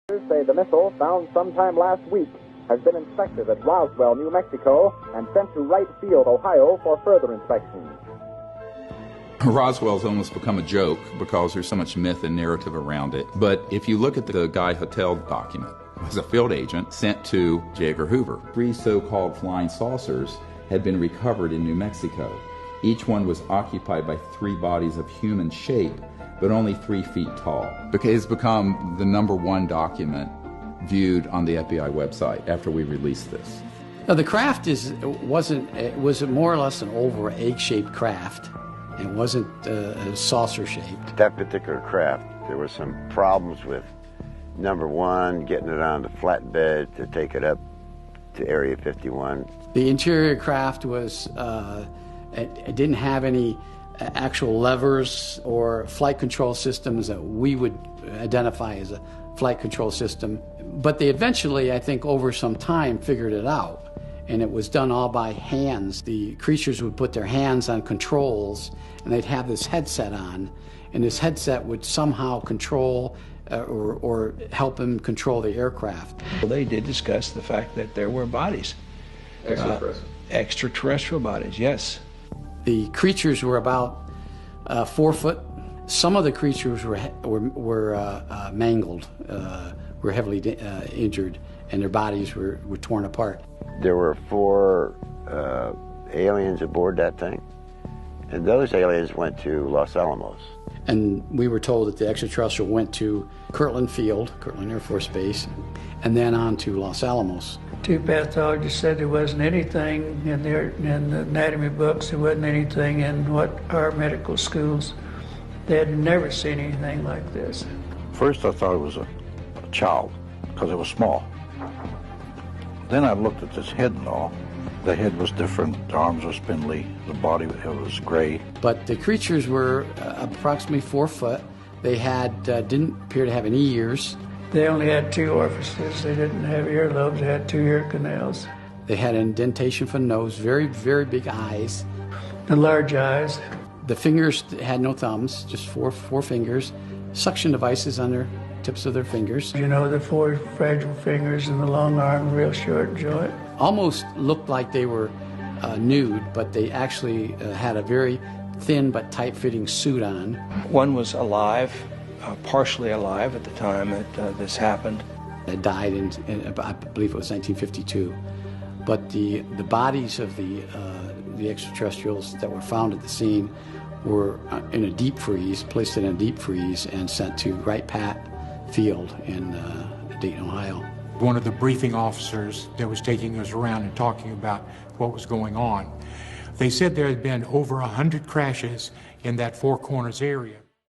Say the missile, found sometime last week, has been inspected at Roswell, New Mexico, and sent to Wright Field, Ohio, for further inspection. Roswell's almost become a joke because there's so much myth and narrative around it. But if you look at the Guide Hotel document, it was a field agent sent to J. Edgar Hoover. 3 so-called flying saucers had been recovered in New Mexico. Each one was occupied by 3 bodies of human shape, but only 3 feet tall. It's become the #1 document viewed on the FBI website after we released this. Now, the craft was more or less an oval, egg-shaped craft. It wasn't saucer-shaped. That particular craft, there were some problems with, #1, getting it on the flatbed to take it up to Area 51. The interior craft was, it didn't have any actual levers or flight control systems that we would identify as a flight control system. But they eventually, I think, over some time, figured it out. And it was done all by hands. The creatures would put their hands on controls, and they'd have this headset on, and this headset would somehow control or help them control the aircraft. Well, they did discuss the fact that there were bodies. Extraterrestrial bodies, yes. The creatures were about 4 foot. Some of the creatures were mangled, were heavily injured, and their bodies were torn apart. There were 4 aliens aboard that thing, and those aliens went to Los Alamos. And we were told that the extraterrestrial went to Kirtland Field, Kirtland Air Force Base, and then on to Los Alamos. 2 pathologists said there wasn't anything in the anatomy books, there wasn't anything in what our medical schools. They had never seen anything like this. First I thought it was a child, because it was small. Then I looked at this head and all. The head was different, the arms were spindly, the body was gray. But the creatures were approximately 4 foot. They didn't appear to have any ears. They only had 2 orifices. They didn't have earlobes. They had 2 ear canals. They had an indentation for the nose, very, very big eyes. The large eyes. The fingers had no thumbs, just four fingers. Suction devices on their tips of their fingers. You know, the 4 fragile fingers and the long arm, real short joint. Almost looked like they were nude, but they actually had a very thin but tight-fitting suit on. One was alive, partially alive at the time that this happened. They died in I believe it was 1952. But the bodies of the extraterrestrials that were found at the scene were in a deep freeze, placed in a deep freeze, and sent to Wright Pat Field in Dayton, Ohio. One of the briefing officers that was taking us around and talking about what was going on, they said there had been over 100 crashes in that Four Corners area.